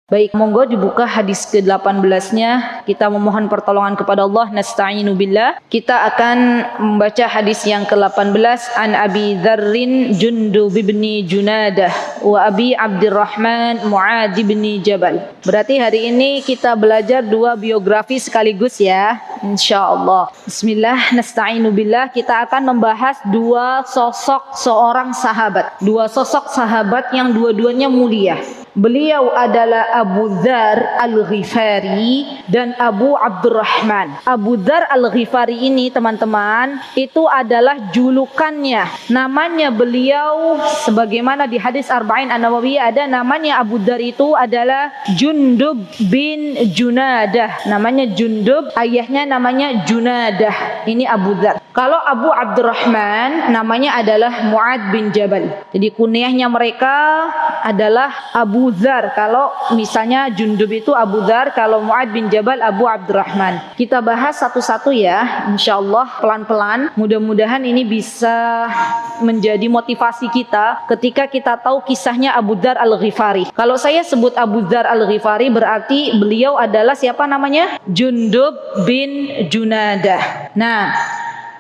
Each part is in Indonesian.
Baik, monggo dibuka hadis ke-18-nya. Kita memohon pertolongan kepada Allah. Nasta'inu billah. Kita akan membaca hadis yang ke-18 an Abi Dzarrin Jundub bin Junadah wa Abi Abdurrahman Mu'adz bin Jabal. Berarti hari ini kita belajar dua biografi sekaligus ya, insyaallah. Bismillah, nasta'inu billah. Kita akan membahas dua sosok seorang sahabat. Dua sosok sahabat yang dua-duanya mulia. Beliau adalah Abu Dzar Al-Ghifari dan Abu Abdurrahman. Abu Dzar Al-Ghifari ini teman-teman, itu adalah julukannya. Namanya beliau sebagaimana di hadis Arba'in An-Nawawiyah ada namanya Abu Dzar itu adalah Jundub bin Junadah. Namanya Jundub, ayahnya namanya Junadah. Ini Abu Dzar. Kalau Abu Abdurrahman namanya adalah Mu'adz bin Jabal. Jadi kunyahnya mereka adalah Abu Dzar. Kalau misalnya Jundub itu Abu Dzar, kalau Mu'adz bin Jabal Abu Abdurrahman. Kita bahas satu-satu ya, insyaallah pelan-pelan. Mudah-mudahan ini bisa menjadi motivasi kita ketika kita tahu kisahnya Abu Dzar Al-Ghifari. Kalau saya sebut Abu Dzar Al-Ghifari berarti beliau adalah siapa namanya? Jundub bin Junadah. Nah,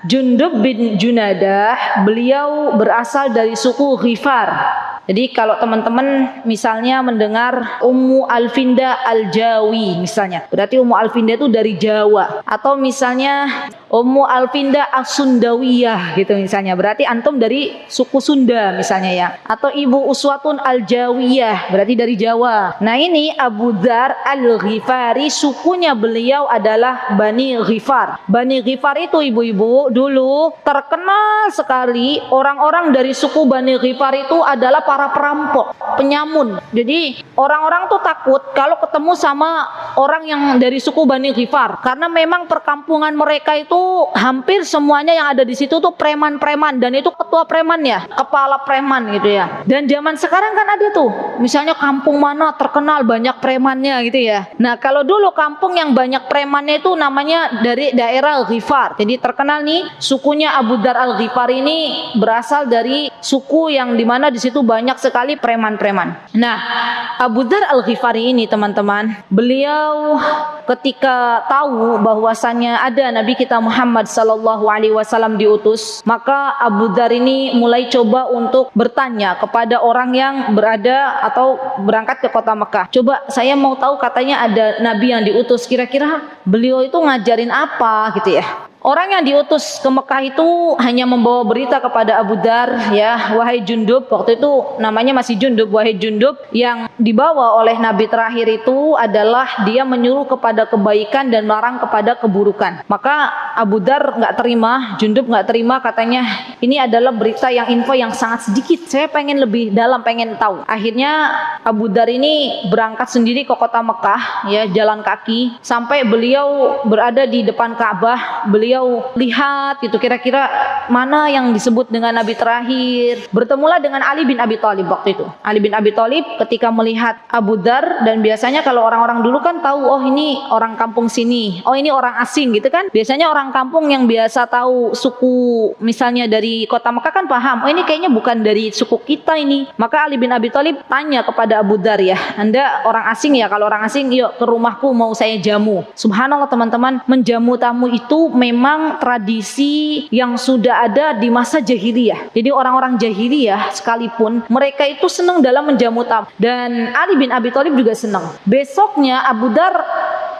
Jundub bin Junadah beliau berasal dari suku Ghifar. Jadi kalau teman-teman misalnya mendengar Ummu Alfinda Al-Jawi misalnya, berarti Ummu Alfinda itu dari Jawa. Atau misalnya Ummu Alfinda As-Sundawiyah gitu misalnya, berarti antum dari suku Sunda misalnya ya. Atau Ibu Uswatun Al-Jawiyah, berarti dari Jawa. Nah ini Abu Dzar Al-Ghifari, sukunya beliau adalah Bani Ghifar. Bani Ghifar itu ibu-ibu dulu terkenal sekali, orang-orang dari suku Bani Ghifar itu adalah para perampok, penyamun. Jadi orang-orang tuh takut kalau ketemu sama orang yang dari suku Bani Ghifar, karena memang perkampungan mereka itu hampir semuanya yang ada di situ tuh preman-preman, dan itu ketua preman ya, kepala preman gitu ya. Dan zaman sekarang kan ada tuh, misalnya kampung mana terkenal banyak premannya gitu ya. Nah kalau dulu kampung yang banyak premannya itu namanya dari daerah Ghifar. Jadi terkenal nih sukunya Abu Dzar Al-Ghifar ini berasal dari suku yang dimana di situ banyak sekali preman-preman. Nah, Abu Dzar Al-Ghifari ini teman-teman, beliau ketika tahu bahwasannya ada Nabi kita Muhammad sallallahu alaihi wasallam diutus, maka Abu Dzar ini mulai coba untuk bertanya kepada orang yang berada atau berangkat ke kota Mekah. Coba saya mau tahu, katanya ada Nabi yang diutus, kira-kira beliau itu ngajarin apa gitu ya. Orang yang diutus ke Mekah itu hanya membawa berita kepada Abu Dzar, ya, wahai Jundub, waktu itu namanya masih Jundub, wahai Jundub, yang dibawa oleh Nabi terakhir itu adalah dia menyuruh kepada kebaikan dan melarang kepada keburukan. Maka Abu Dzar nggak terima, Jundub nggak terima, katanya ini adalah berita yang info yang sangat sedikit, saya pengen lebih dalam, pengen tahu. Akhirnya Abu Dzar ini berangkat sendiri ke kota Mekah, ya, jalan kaki sampai beliau berada di depan Ka'bah. Beliau lihat gitu, kira-kira mana yang disebut dengan Nabi terakhir. Bertemulah dengan Ali bin Abi Thalib waktu itu. Ali bin Abi Thalib ketika melihat Abu Dzar, dan biasanya kalau orang-orang dulu kan tahu, oh ini orang kampung sini, oh ini orang asing gitu kan. Biasanya orang kampung yang biasa tahu suku misalnya dari kota Mekah kan paham, oh ini kayaknya bukan dari suku kita ini. Maka Ali bin Abi Thalib tanya kepada Abu Dzar, ya, Anda orang asing ya? Kalau orang asing, yuk ke rumahku mau saya jamu. Subhanallah teman-teman, menjamu tamu itu memang tradisi yang sudah ada di masa jahiliyah. Jadi orang-orang jahiliyah sekalipun mereka itu senang dalam menjamu tamu, dan Ali bin Abi Thalib juga senang. Besoknya Abu Dzar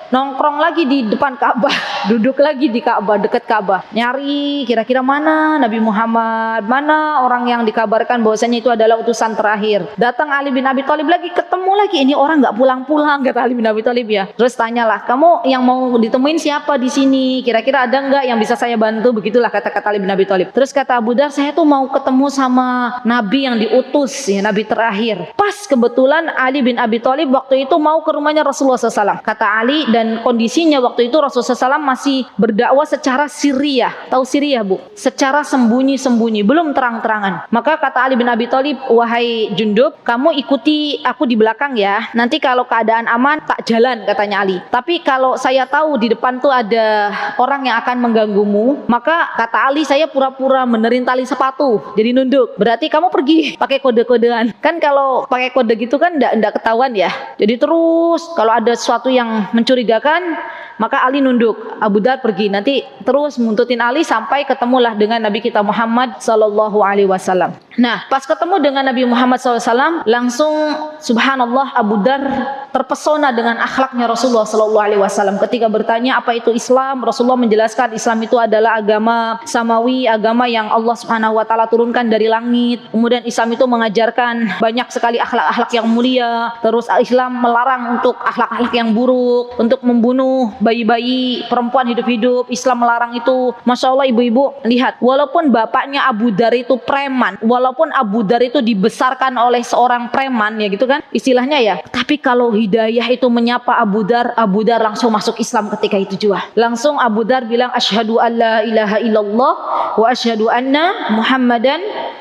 nongkrong lagi di depan Ka'bah, duduk lagi di Ka'bah, dekat Ka'bah, nyari kira-kira mana Nabi Muhammad, mana orang yang dikabarkan bahwasanya itu adalah utusan terakhir. Datang Ali bin Abi Thalib lagi, ketemu lagi, ini orang nggak pulang-pulang, kata Ali bin Abi Thalib ya. Terus tanyalah, kamu yang mau ditemuin siapa di sini? Kira-kira ada nggak yang bisa saya bantu? Begitulah kata-kata Ali bin Abi Thalib. Terus kata Abu Dzar, saya tuh mau ketemu sama Nabi yang diutus, ya, Nabi terakhir. Pas kebetulan Ali bin Abi Thalib waktu itu mau ke rumahnya Rasulullah SAW. Kata Ali dan dan kondisinya waktu itu Rasulullah SAW masih berdakwah secara sirriyah. Tahu sirriyah, Bu? Secara sembunyi-sembunyi, belum terang-terangan. Maka kata Ali bin Abi Thalib, wahai Jundub, kamu ikuti aku di belakang ya. Nanti kalau keadaan aman tak jalan, katanya Ali. Tapi kalau saya tahu di depan tuh ada orang yang akan mengganggumu, maka kata Ali, saya pura-pura menerin tali sepatu, jadi nunduk. Berarti kamu pergi pakai kode-kodean. Kan kalau pakai kode gitu kan enggak ketahuan ya. Jadi terus kalau ada sesuatu yang mencurigakan, maka Ali nunduk, Abu Dar pergi. Nanti terus nguntutin Ali sampai ketemulah dengan Nabi kita Muhammad sallallahu alaihi wasallam. Nah, pas ketemu dengan Nabi Muhammad SAW, langsung subhanallah Abu Dar terpesona dengan akhlaknya Rasulullah sallallahu alaihi wasallam. Ketika bertanya apa itu Islam, Rasulullah menjelaskan Islam itu adalah agama samawi, agama yang Allah Subhanahu wa taala turunkan dari langit. Kemudian Islam itu mengajarkan banyak sekali akhlak-akhlak yang mulia. Terus Islam melarang untuk akhlak-akhlak yang buruk, untuk membunuh bayi-bayi, perempuan hidup-hidup. Islam melarang itu. Masya Allah ibu-ibu, lihat, walaupun bapaknya Abu Dar itu preman, walaupun Abu Dar itu dibesarkan oleh seorang preman, ya gitu kan istilahnya ya, tapi kalau hidayah itu menyapa Abu Dar langsung masuk Islam ketika itu juga. Langsung Abu Dar bilang, asyhadu an la ilaha illallah wa asyhadu anna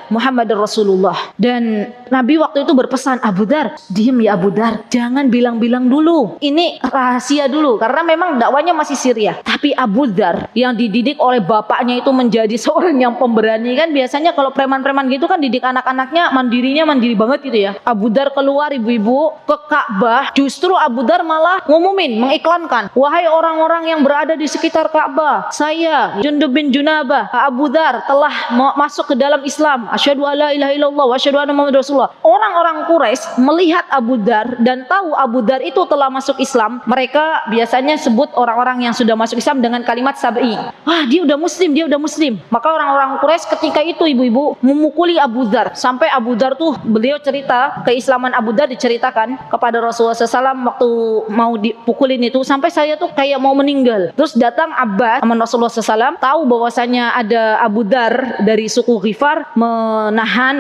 Muhammadar Rasulullah. Dan Nabi waktu itu berpesan, Abu Dar, diam ya Abu Dar, jangan bilang-bilang dulu, ini rahasia dulu, karena memang dakwanya masih sirriyah. Tapi Abu Dar yang dididik oleh bapaknya itu menjadi seorang yang pemberani. Kan biasanya kalau preman-preman gitu kan didik anak-anaknya mandiri banget gitu ya. Abu Dar keluar ibu-ibu ke Ka'bah, justru Abu Dar malah ngumumin, mengiklankan, wahai orang-orang yang berada di sekitar Ka'bah, saya Jundub bin Junabah, Abu Dar telah masuk ke dalam Islam. Asyhadu alla ilaha illallah wa asyhadu anna Muhammadar Rasulullah. Orang-orang Quraisy melihat Abu Dar dan tahu Abu Dar itu telah masuk Islam. Mereka biasanya sebut orang-orang yang sudah masuk Islam dengan kalimat sab'i. Wah, dia udah muslim. Maka orang-orang Quraisy ketika itu ibu-ibu memukuli Abu Dar. Sampai Abu Dar tuh, beliau cerita, keislaman Abu Dar diceritakan kepada Rasulullah SAW waktu mau dipukulin itu, sampai saya tuh kayak mau meninggal. Terus datang Abbas sama Rasulullah SAW, tahu bahwasanya ada Abu Dar dari suku Ghifar, menahan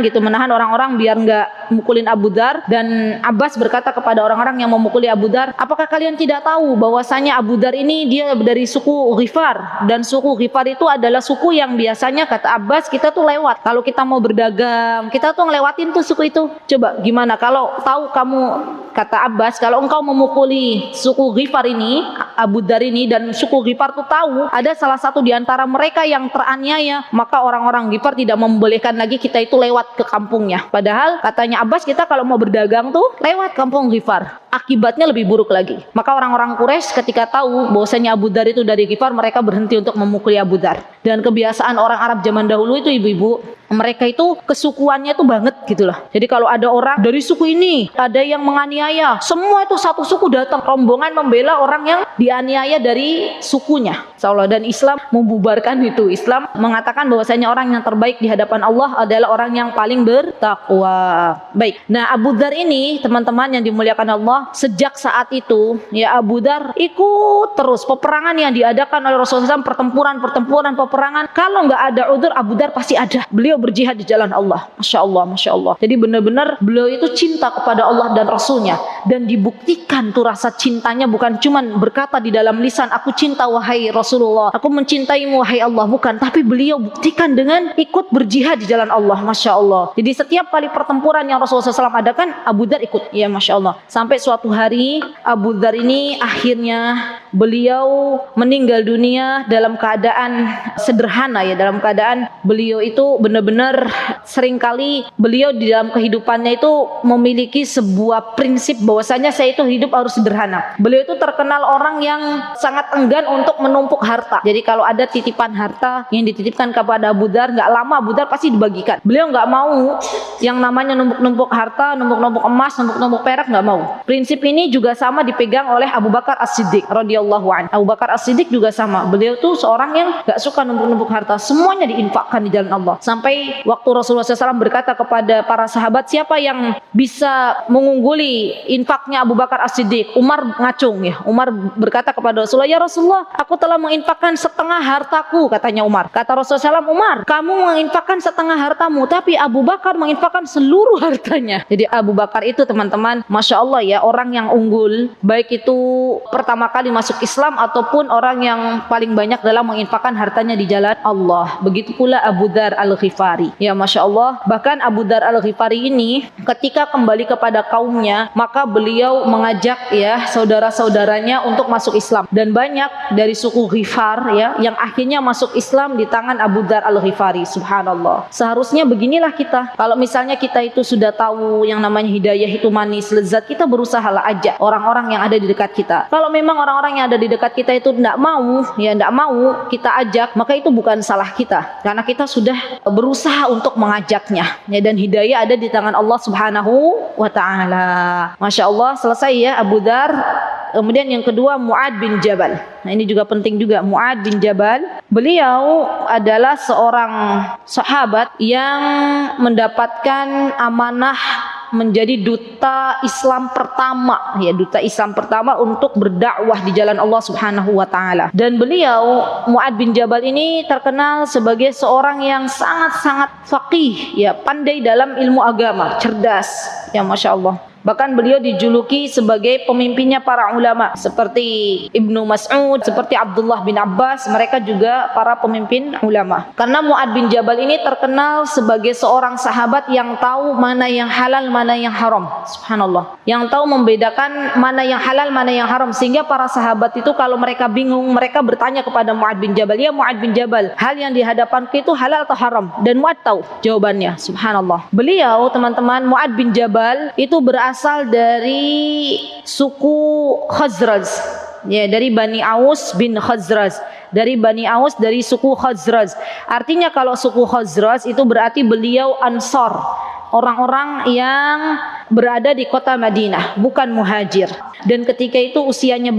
orang-orang biar nggak mukulin Abu Dar. Dan Abbas berkata kepada orang-orang yang memukuli Abu Dar, apakah kalian tidak tahu bahwasanya Abu Dar ini dia dari suku Ghifar, dan suku Ghifar itu adalah suku yang biasanya kata Abbas kita tuh lewat, kalau kita mau berdagang kita tuh ngelewatin tuh suku itu. Coba gimana kalau tahu kamu, kata Abbas, kalau engkau memukuli suku Ghifar ini, Abu Dar ini, dan suku Ghifar tuh tahu ada salah satu di antara mereka yang teraniaya, maka orang-orang Ghifar tidak membolehkan lagi kita itu lewat ke kampungnya. Padahal katanya Abbas kita kalau mau berdagang tuh lewat kampung Ghifar. Akibatnya lebih buruk lagi. Maka orang-orang Quraisy ketika tahu bahwasanya Abu Dar itu dari Ghifar, mereka berhenti untuk memukuli Abu Dar. Dan kebiasaan orang Arab zaman dahulu itu ibu-ibu, mereka itu kesukuannya tuh banget gitu loh. Jadi kalau ada orang dari suku ini, ada yang menganiaya, semua itu satu suku datang rombongan membela orang yang dianiaya dari sukunya. Insyaallah. Dan Islam membubarkan itu. Islam mengatakan bahwasanya orang yang terbaik di hadapan Allah adalah orang yang paling bertakwa. Baik. Nah, Abu Dar ini teman-teman yang dimuliakan Allah, sejak saat itu ya Abu Dar ikut terus peperangan yang diadakan oleh Rasulullah SAW, peperangan. Kalau nggak ada udzur, Abu Dar pasti ada. Beliau berjihad di jalan Allah. Masya Allah. Jadi benar-benar beliau itu cinta kepada Allah dan Rasulnya, dan dibuktikan tuh rasa cintanya bukan cuman berkata di dalam lisan, aku cinta wahai Rasulullah, aku mencintaimu wahai Allah, bukan, tapi beliau buktikan dengan ikut berjihad di jalan Allah. Masya Allah. Jadi setiap kali pertempuran yang Rasulullah SAW adakan, Abu Dar ikut. Ya Masya Allah. Sampai suatu hari Abu Dar ini akhirnya beliau meninggal dunia dalam keadaan sederhana ya, dalam keadaan beliau itu benar-benar seringkali beliau di dalam kehidupannya itu memiliki sebuah prinsip bahwasanya saya itu hidup harus sederhana. Beliau itu terkenal orang yang sangat enggan untuk menumpuk harta. Jadi kalau ada titipan harta yang dititipkan kepada Abu Dar, nggak lama Abu Dar pasti dibagikan. Beliau nggak mau yang namanya numpuk-numpuk harta, numpuk-numpuk emas, numpuk-numpuk perak, nggak mau. Prinsip ini juga sama dipegang oleh Abu Bakar As-Siddiq radhiyallahu anhu. Abu Bakar As-Siddiq juga sama. Beliau tuh seorang yang nggak suka numpuk-numpuk harta, semuanya diinfakkan di jalan Allah. Sampai waktu Rasulullah SAW berkata kepada para sahabat, siapa yang bisa mengungguli infaknya Abu Bakar As-Siddiq. Umar ngacung ya. Umar berkata kepada Rasulullah, "Ya Rasulullah, aku telah menginfakkan setengah hartaku," katanya Umar. Kata Rasulullah SAW, "Umar, kamu menginfakkan setengah hartamu, tapi Abu Bakar menginfakkan seluruh hartanya." Jadi Abu Bakar itu teman-teman, Masya Allah ya, orang yang unggul, baik itu pertama kali masuk Islam ataupun orang yang paling banyak dalam menginfakkan hartanya di jalan Allah. Begitu pula Abu Dzar Al-Ghifari. Ya Masya Allah, bahkan Abu Dzar Al-Ghifari ini ketika kembali kepada kaumnya, maka beliau mengajak ya saudara-saudaranya untuk masuk Islam, dan banyak dari suku Ghifar ya yang akhirnya masuk Islam di tangan Abu Dzar Al-Ghifari. Subhanallah. Seharusnya beginilah kita. Kalau misalnya kita itu sudah tahu yang namanya hidayah itu manis, lezat, kita berusahalah ajak orang-orang yang ada di dekat kita. Kalau memang orang-orang yang ada di dekat kita itu tidak mau kita ajak, maka itu bukan salah kita, karena kita sudah berusaha untuk mengajaknya ya, dan hidayah ada di tangan Allah Subhanahu wa ta'ala. Masya Allah, selesai ya Abu Dzar. Kemudian yang kedua Mu'ad bin Jabal. Nah ini juga penting juga, Mu'ad bin Jabal. Beliau adalah seorang sahabat yang mendapatkan amanah menjadi duta Islam pertama ya, duta Islam pertama untuk berdakwah di jalan Allah Subhanahu wa taala. Dan beliau Mu'ad bin Jabal ini terkenal sebagai seorang yang sangat-sangat faqih ya, pandai dalam ilmu agama, cerdas ya, Masya Allah. Bahkan beliau dijuluki sebagai pemimpinnya para ulama seperti Ibnu Mas'ud, seperti Abdullah bin Abbas. Mereka juga para pemimpin ulama. Karena Mu'ad bin Jabal ini terkenal sebagai seorang sahabat yang tahu mana yang halal, mana yang haram. Subhanallah. Yang tahu membedakan mana yang halal, mana yang haram. Sehingga para sahabat itu kalau mereka bingung, mereka bertanya kepada Mu'ad bin Jabal, "Ya Mu'ad bin Jabal, hal yang di hadapanku itu halal atau haram?" Dan Mu'ad tahu jawabannya. Subhanallah. Beliau, teman-teman, Mu'ad bin Jabal itu berasal dari suku Khazraj ya, dari Bani Aus bin Khazraj, dari Bani Aus, dari suku Khazraj. Artinya kalau suku Khazraj itu berarti beliau Ansar, orang-orang yang berada di kota Madinah, bukan muhajir. Dan ketika itu usianya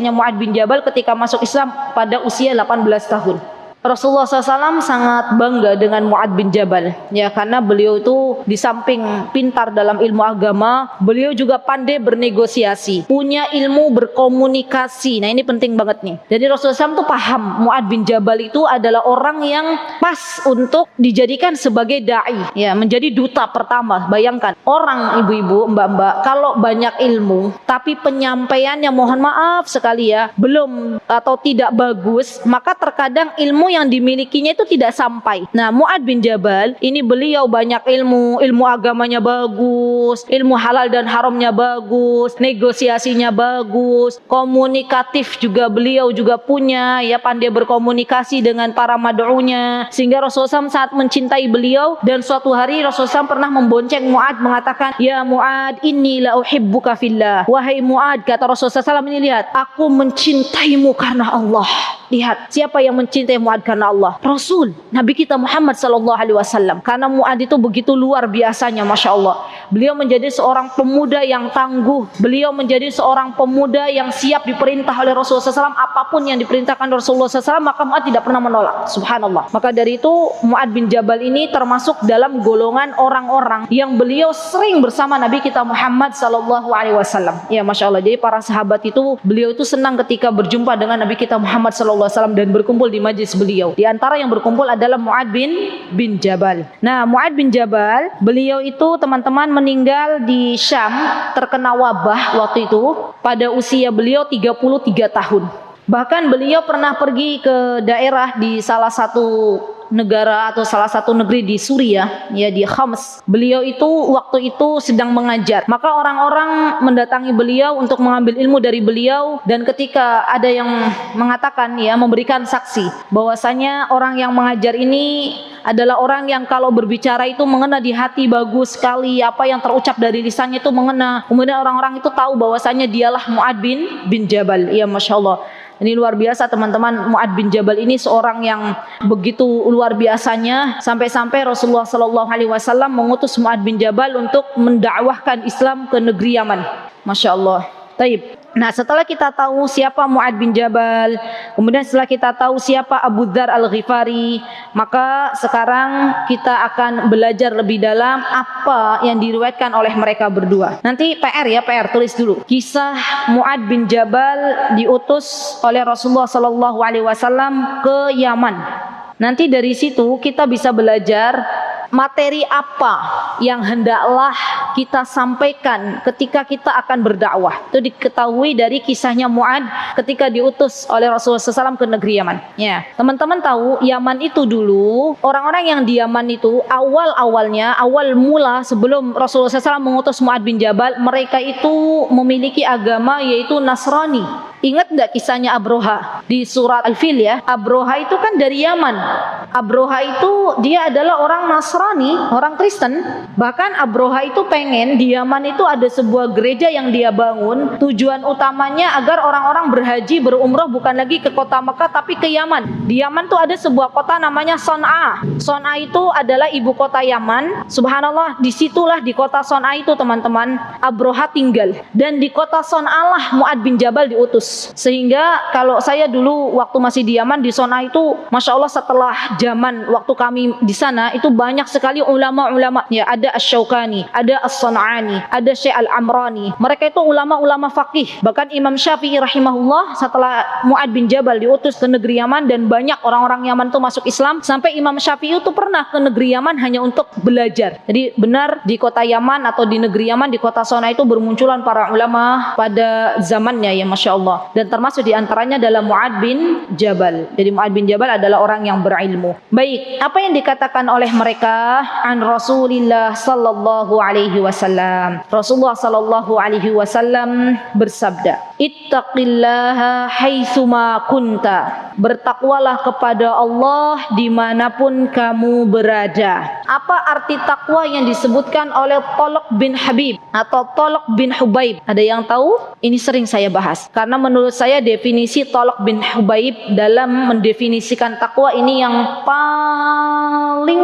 Mu'ad bin Jabal ketika masuk Islam pada usia 18 tahun. Rasulullah SAW sangat bangga dengan Mu'ad bin Jabal ya, karena beliau itu di samping pintar dalam ilmu agama, beliau juga pandai bernegosiasi, punya ilmu berkomunikasi. Nah ini penting banget nih. Jadi Rasulullah SAW tuh paham Mu'ad bin Jabal itu adalah orang yang pas untuk dijadikan sebagai da'i ya, menjadi duta pertama. Bayangkan orang, ibu-ibu, mbak-mbak, kalau banyak ilmu tapi penyampaiannya mohon maaf sekali ya belum atau tidak bagus, maka terkadang ilmu yang dimilikinya itu tidak sampai. Nah Mu'ad bin Jabal ini beliau banyak ilmu agamanya bagus, ilmu halal dan haramnya bagus, negosiasinya bagus, komunikatif juga beliau juga punya ya, pandai berkomunikasi dengan para mad'unya, sehingga Rasulullah SAW saat mencintai beliau. Dan suatu hari Rasulullah SAW pernah membonceng Mu'ad, mengatakan, "Ya Mu'ad, inni la uhibbuka fillah." Wahai Mu'ad, kata Rasulullah SAW ini, lihat, aku mencintaimu karena Allah. Lihat, siapa yang mencintai Mu'ad karena Allah? Rasul, Nabi kita Muhammad SAW. Karena Mu'ad itu begitu luar biasanya, Masya Allah. Beliau menjadi seorang pemuda yang tangguh. Beliau menjadi seorang pemuda yang siap diperintah oleh Rasulullah SAW. Apapun yang diperintahkan Rasulullah SAW, maka Mu'ad tidak pernah menolak. Subhanallah. Maka dari itu Mu'ad bin Jabal ini termasuk dalam golongan orang-orang yang beliau sering bersama Nabi kita Muhammad SAW. Ya Masya Allah. Jadi para sahabat itu, beliau itu senang ketika berjumpa dengan Nabi kita Muhammad SAW dan berkumpul di majlis beliau. Di antara yang berkumpul adalah Mu'ad bin Jabal. Nah, Mu'ad bin Jabal, beliau itu teman-teman meninggal di Syam, terkena wabah waktu itu pada usia beliau 33 tahun. Bahkan beliau pernah pergi ke daerah di salah satu negara atau salah satu negeri di Suriah ya, di Homs. Beliau itu waktu itu sedang mengajar, maka orang-orang mendatangi beliau untuk mengambil ilmu dari beliau. Dan ketika ada yang mengatakan ya, memberikan saksi bahwasanya orang yang mengajar ini adalah orang yang kalau berbicara itu mengena di hati, bagus sekali, apa yang terucap dari lisannya itu mengena. Kemudian orang-orang itu tahu bahwasanya dialah Mu'ad bin Jabal. Ya Masya Allah. Ini luar biasa teman-teman. Mu'ad bin Jabal ini seorang yang begitu luar biasanya, sampai-sampai Rasulullah SAW mengutus Mu'ad bin Jabal untuk mendakwahkan Islam ke negeri Yaman. Masya Allah. Taib. Nah, setelah kita tahu siapa Mu'ad bin Jabal, kemudian setelah kita tahu siapa Abu Dzar Al-Ghifari, maka sekarang kita akan belajar lebih dalam apa yang diriwayatkan oleh mereka berdua. Nanti PR tulis dulu. Kisah Mu'ad bin Jabal diutus oleh Rasulullah SAW ke Yaman. Nanti dari situ kita bisa belajar materi apa yang hendaklah kita sampaikan ketika kita akan berdakwah. Itu diketahui dari kisahnya Mu'ad ketika diutus oleh Rasulullah SAW ke negeri Yaman. Ya, teman-teman tahu Yaman itu dulu, orang-orang yang di Yaman itu awal mula sebelum Rasulullah SAW mengutus Mu'ad bin Jabal, mereka itu memiliki agama yaitu Nasrani. Ingat enggak kisahnya Abroha di surat Al-Fil ya? Abroha itu kan dari Yaman. Abroha itu dia adalah orang Nasrani, orang Kristen. Bahkan Abroha itu pengen di Yaman itu ada sebuah gereja yang dia bangun. Tujuan utamanya agar orang-orang berhaji, berumrah bukan lagi ke kota Mekah tapi ke Yaman. Di Yaman tuh ada sebuah kota namanya Son'a. Son'a itu adalah ibu kota Yaman. Subhanallah, disitulah di kota Son'a itu teman-teman Abroha tinggal. Dan di kota Son'a lah Mu'ad bin Jabal diutus. Sehingga kalau saya dulu waktu masih di Yaman di Son'a itu, masya Allah setelah zaman waktu kami di sana itu banyak sekali ulama-ulama ya, ada Asy-Syaukani, ada As-San'ani, ada Syekh Al-Amrani. Mereka itu ulama-ulama faqih. Bahkan Imam Syafi'i rahimahullah setelah Mu'ad bin Jabal diutus ke negeri Yaman dan banyak orang-orang Yaman itu masuk Islam, sampai Imam Syafi'i itu pernah ke negeri Yaman hanya untuk belajar. Jadi benar di kota Yaman atau di negeri Yaman, di kota Son'a itu bermunculan para ulama pada zamannya ya, masya Allah. Dan termasuk diantaranya adalah Mu'ad bin Jabal. Jadi Mu'ad bin Jabal adalah orang yang berilmu. Baik, apa yang dikatakan oleh mereka? An Rasulillah sallallahu alaihi wasallam. Rasulullah sallallahu alaihi wasallam bersabda, Ittaqillaha haitsuma kunta. Bertakwalah kepada Allah dimanapun kamu berada. Apa arti takwa yang disebutkan oleh Talq bin Habib atau Talq bin Hubaib? Ada yang tahu? Ini sering saya bahas karena menurut saya definisi Talq bin Hubaib dalam mendefinisikan takwa ini yang paling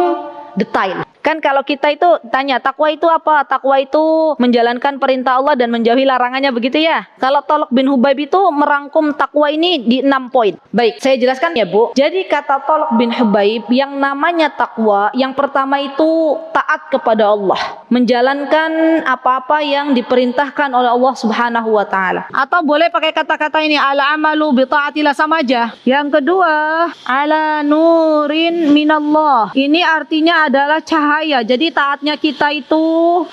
detail. Kan kalau kita itu tanya takwa itu apa? Takwa itu menjalankan perintah Allah dan menjauhi larangannya, begitu ya. Kalau Talq bin Hubaib itu merangkum takwa ini di 6 poin. Baik, saya jelaskan ya Bu. Jadi kata Talq bin Hubaib, yang namanya takwa, yang pertama itu taat kepada Allah, menjalankan apa-apa yang diperintahkan oleh Allah Subhanahu wa taala. Atau boleh pakai kata-kata ini, al-amalu bi taatillah, sama aja. Yang kedua, ala nurin minallah. Ini artinya adalah cahaya. Jadi taatnya kita itu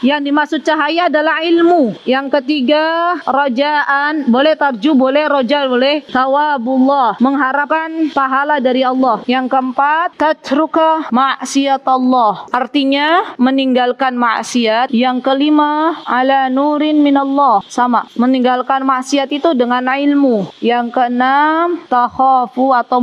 yang dimaksud cahaya adalah ilmu. Yang ketiga, rajaan, boleh tarju, boleh roja, boleh thawabullah, mengharapkan pahala dari Allah. Yang keempat, tatruka ma'siyatullah, artinya meninggalkan maksiat. Yang kelima, ala nurin minallah, sama, meninggalkan maksiat itu dengan ilmu. Yang keenam, takhafu atau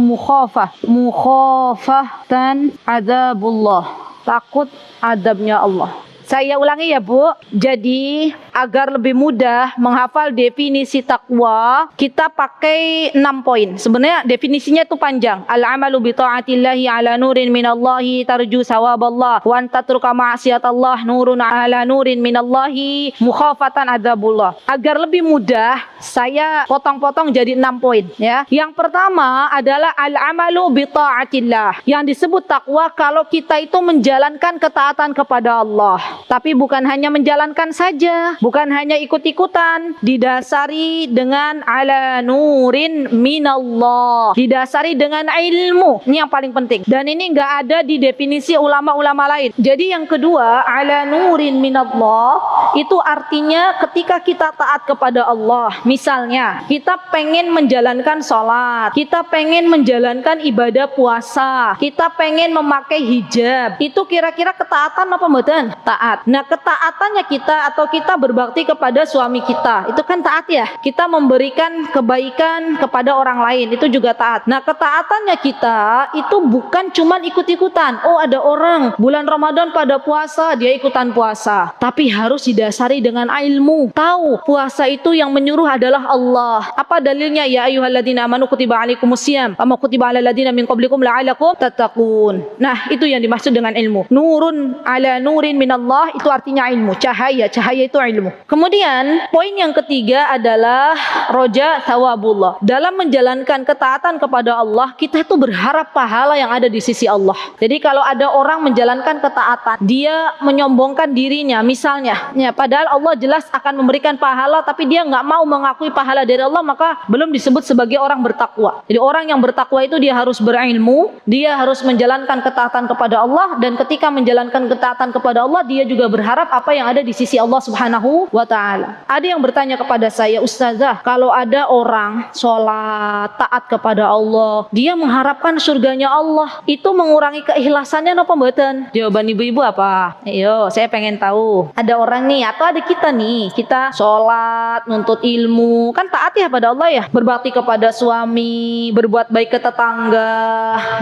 mukhafah dan adzabullah, takut adabnya Allah. Saya ulangi ya Bu. Jadi agar lebih mudah menghafal definisi takwa, kita pakai 6 poin. Sebenarnya definisinya itu panjang. Al-amalu bi taatillahi ala nurin minallahi tarju sawaballah wa antatruka ma'siyatallah nurun ala nurin minallahi mukhafatan adzabullah. Agar lebih mudah saya potong-potong jadi 6 poin ya. Yang pertama adalah al-amalu bi taatillah. Yang disebut takwa kalau kita itu menjalankan ketaatan kepada Allah. Tapi bukan hanya menjalankan saja, bukan hanya ikut-ikutan, didasari dengan ala nurin minallah, didasari dengan ilmu. Ini yang paling penting. Dan ini enggak ada di definisi ulama-ulama lain. Jadi yang kedua, ala nurin minallah itu artinya ketika kita taat kepada Allah. Misalnya, kita pengen menjalankan sholat, kita pengen menjalankan ibadah puasa, kita pengen memakai hijab. Itu kira-kira ketaatan apa mboten? Taat. Nah, ketaatannya kita atau kita berbakti kepada suami kita, itu kan taat ya. Kita memberikan kebaikan kepada orang lain, itu juga taat. Nah, ketaatannya kita itu bukan cuman ikut-ikutan. Oh, ada orang bulan Ramadan pada puasa, dia ikutan puasa. Tapi harus didasari dengan ilmu. Tahu puasa itu yang menyuruh adalah Allah. Apa dalilnya? Ya ayyuhalladzina amanu kutiba alaikumusiyam kama kutiba alal ladzina min qablikum la'allakum tattaqun. Nah, itu yang dimaksud dengan ilmu. Nurun ala nurin minallah Allah itu artinya ilmu, cahaya itu ilmu. Kemudian poin yang ketiga adalah roja thawabullah. Dalam menjalankan ketaatan kepada Allah, kita itu berharap pahala yang ada di sisi Allah. Jadi kalau ada orang menjalankan ketaatan, dia menyombongkan dirinya misalnya, ya, padahal Allah jelas akan memberikan pahala, tapi dia nggak mau mengakui pahala dari Allah, maka belum disebut sebagai orang bertakwa. Jadi orang yang bertakwa itu dia harus berilmu, dia harus menjalankan ketaatan kepada Allah, dan ketika menjalankan ketaatan kepada Allah, dia juga berharap apa yang ada di sisi Allah Subhanahu wa ta'ala. Ada yang bertanya kepada saya, Ustazah, kalau ada orang sholat, taat kepada Allah, dia mengharapkan surganya Allah, itu mengurangi keikhlasannya apa mboten? Jawaban ibu-ibu apa? Ayo, saya pengen tahu. Ada orang nih, atau ada kita nih, kita sholat, nuntut ilmu, kan taat ya pada Allah ya, berbakti kepada suami, berbuat baik ke tetangga,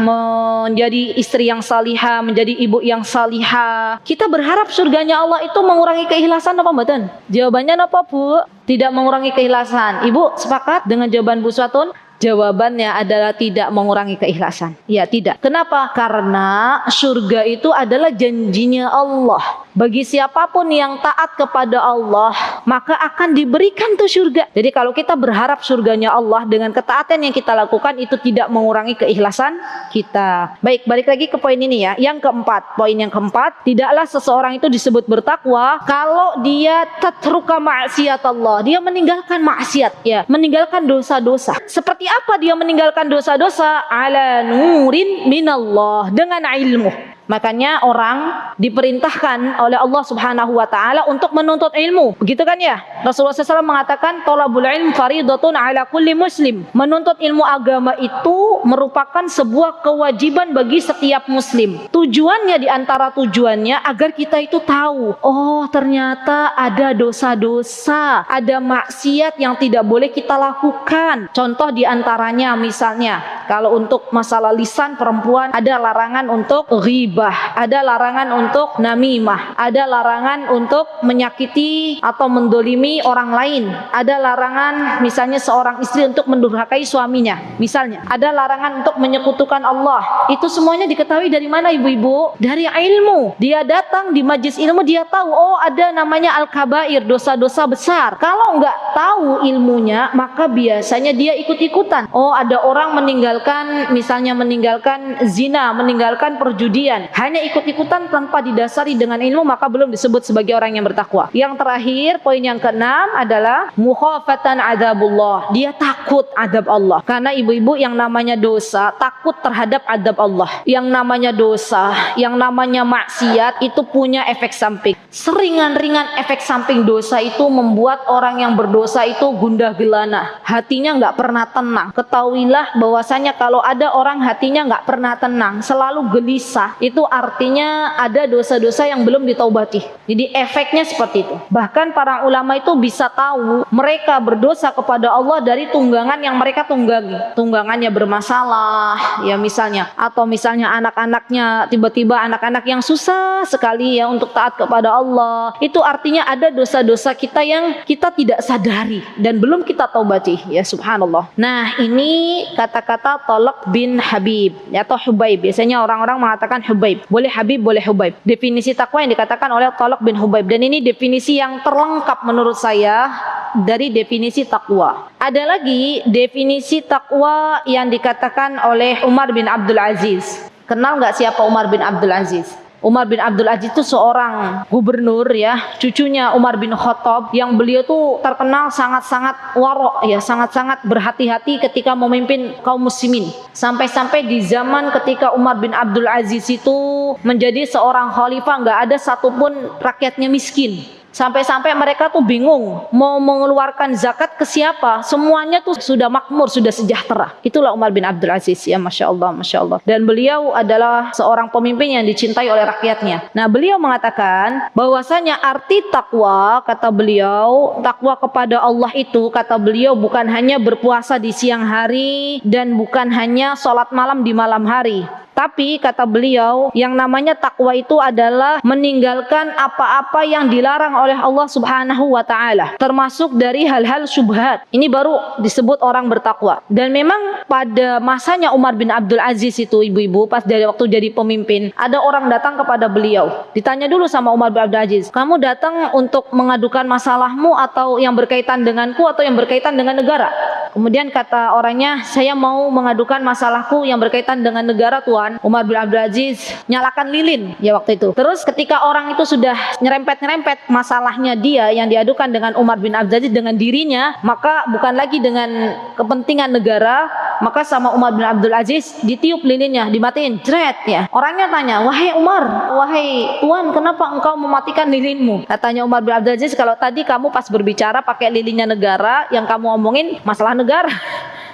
menjadi istri yang salihah, menjadi ibu yang salihah. Kita berharap surganya Allah itu mengurangi keikhlasan apa mboten? Jawabannya apa, Bu? Tidak mengurangi keikhlasan. Ibu sepakat dengan jawaban Bu Suatun? Jawabannya adalah tidak mengurangi keikhlasan. Ya, tidak. Kenapa? Karena surga itu adalah janjinya Allah. Bagi siapapun yang taat kepada Allah, maka akan diberikan tuh surga. Jadi kalau kita berharap surganya Allah dengan ketaatan yang kita lakukan, itu tidak mengurangi keikhlasan kita. Baik, balik lagi ke poin ini ya. Yang keempat, poin yang keempat, tidaklah seseorang itu disebut bertakwa kalau dia tatruka ma'siyat Allah. Dia meninggalkan maksiat, ya, meninggalkan dosa-dosa. Seperti apa dia meninggalkan dosa-dosa? Ala nurin minallah, dengan ilmu. Makanya orang diperintahkan oleh Allah Subhanahu wa ta'ala untuk menuntut ilmu. Begitu kan ya? Rasulullah SAW mengatakan, thalabul ilm faridatun ala kulli muslim. Menuntut ilmu agama itu merupakan sebuah kewajiban bagi setiap muslim. Tujuannya, diantara tujuannya agar kita itu tahu, oh ternyata ada dosa-dosa, ada maksiat yang tidak boleh kita lakukan. Contoh diantaranya misalnya, kalau untuk masalah lisan perempuan, ada larangan untuk ghibah, ada larangan untuk namimah, ada larangan untuk menyakiti atau mendolimi orang lain, ada larangan misalnya seorang istri untuk mendurhakai suaminya, misalnya ada larangan untuk menyekutukan Allah. Itu semuanya diketahui dari mana ibu-ibu? Dari ilmu. Dia datang di majlis ilmu, dia tahu, oh ada namanya al-kabair, dosa-dosa besar. Kalau nggak tahu ilmunya, maka biasanya dia ikut-ikutan. Oh ada orang meninggalkan, misalnya meninggalkan zina, meninggalkan perjudian, hanya ikut-ikutan tanpa didasari dengan ilmu, maka belum disebut sebagai orang yang bertakwa. Yang terakhir, poin yang keenam adalah mukhafatan adzabullah. Dia takut adab Allah. Karena ibu-ibu, yang namanya dosa, takut terhadap adab Allah. Yang namanya dosa, yang namanya maksiat, itu punya efek samping. Seringan-ringan efek samping dosa itu membuat orang yang berdosa itu gundah gelana, hatinya nggak pernah tenang. Ketahuilah bahwasanya kalau ada orang hatinya nggak pernah tenang, selalu gelisah, itu artinya ada dosa-dosa yang belum ditaubati. Jadi efeknya seperti itu. Bahkan para ulama itu bisa tahu mereka berdosa kepada Allah dari tunggangan yang mereka tunggangi. Tunggangannya bermasalah, ya misalnya, atau misalnya anak-anaknya, tiba-tiba anak-anak yang susah sekali ya untuk taat kepada Allah. Itu artinya ada dosa-dosa kita yang kita tidak sadari dan belum kita taubati, ya subhanallah. Nah, ini kata-kata Talq bin Habib atau Hubaib. Biasanya orang-orang mengatakan Hubaib. Boleh Habib, boleh Hubaib. Definisi takwa yang dikatakan oleh Talq bin Hubaib, dan ini definisi yang terlengkap menurut saya dari definisi takwa. Ada lagi definisi takwa yang dikatakan oleh Umar bin Abdul Aziz. Kenal nggak siapa Umar bin Abdul Aziz? Umar bin Abdul Aziz itu seorang gubernur ya, cucunya Umar bin Khattab, yang beliau tuh terkenal sangat-sangat warok ya, sangat-sangat berhati-hati ketika memimpin kaum muslimin. Sampai-sampai di zaman ketika Umar bin Abdul Aziz itu menjadi seorang khalifah, nggak ada satupun rakyatnya miskin. Sampai-sampai mereka tuh bingung mau mengeluarkan zakat ke siapa. Semuanya tuh sudah makmur, sudah sejahtera. Itulah Umar bin Abdul Aziz ya, Masya Allah, Masya Allah. Dan beliau adalah seorang pemimpin yang dicintai oleh rakyatnya. Nah, beliau mengatakan bahwasanya arti takwa, kata beliau, takwa kepada Allah itu, kata beliau, bukan hanya berpuasa di siang hari dan bukan hanya sholat malam di malam hari. Tapi kata beliau, yang namanya takwa itu adalah meninggalkan apa-apa yang dilarang oleh Allah Subhanahu wa taala, termasuk dari hal-hal syubhat. Ini baru disebut orang bertakwa. Dan memang pada masanya Umar bin Abdul Aziz itu, ibu-ibu, pas dari waktu jadi pemimpin, ada orang datang kepada beliau. Ditanya dulu sama Umar bin Abdul Aziz, "Kamu datang untuk mengadukan masalahmu atau yang berkaitan denganku atau yang berkaitan dengan negara?" Kemudian kata orangnya, "Saya mau mengadukan masalahku yang berkaitan dengan negara, Tuan." Umar bin Abdul Aziz nyalakan lilin ya waktu itu. Terus ketika orang itu sudah nyerempet-nyerempet masalahnya dia yang diadukan dengan Umar bin Abdul Aziz dengan dirinya, maka bukan lagi dengan kepentingan negara, maka sama Umar bin Abdul Aziz ditiup lilinnya, dimatiin, jret ya. Orangnya tanya, "Wahai Umar, wahai Tuan, kenapa engkau mematikan lilinmu?" Katanya Umar bin Abdul Aziz, "Kalau tadi kamu pas berbicara pakai lilinnya negara, yang kamu omongin masalah negara.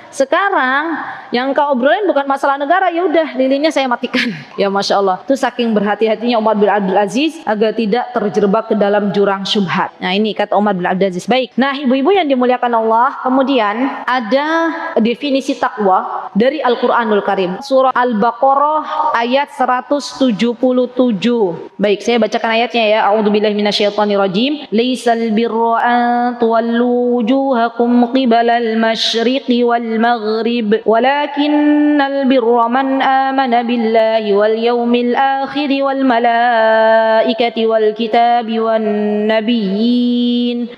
Sekarang yang kau obrolin bukan masalah negara, ya udah lilinnya saya matikan." Ya Masya Allah, itu saking berhati-hatinya Umar bin Abdul Aziz agar tidak terjerembab ke dalam jurang syubhat. Nah ini kata Umar bin Abdul Aziz. Baik, nah ibu-ibu yang dimuliakan Allah, kemudian ada definisi takwa dari Al-Quranul Karim, surah Al-Baqarah ayat 177. Baik, saya bacakan ayatnya ya. A'udzubillahi minasyaitonirrajim. Laisal birra an tuwallu wujuhakum qibalal masyriqi wal maghrib walakinnal birra man amana billahi wal yawmil akhir wal malaikati wal kitabi wan nabiyyin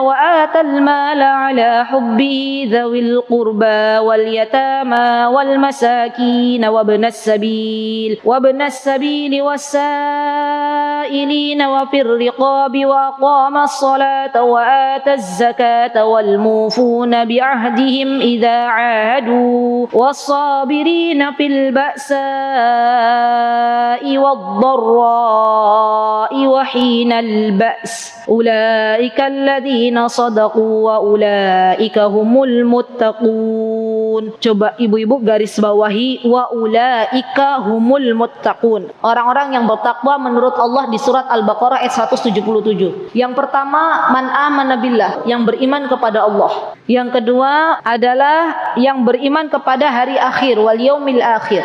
wa atal mala ala hubbi dhawil qurba wal yatama wal masakin wa ibnas sabil was sailina wa fir riqabi wa aqama as-salata wa ata az-zakata wal mufuna بعهدهم إذا عاهدوا والصابرين في البأساء والضراء وحين البأس أولئك الذين صدقوا وأولئك هم المتقون. Coba ibu-ibu garis bawahi wa ulaika humul muttaqun. Orang-orang yang bertakwa menurut Allah di surat Al-Baqarah ayat 177. Yang pertama, man amana billah, yang beriman kepada Allah. Yang kedua adalah yang beriman kepada hari akhir, wal yaumil akhir.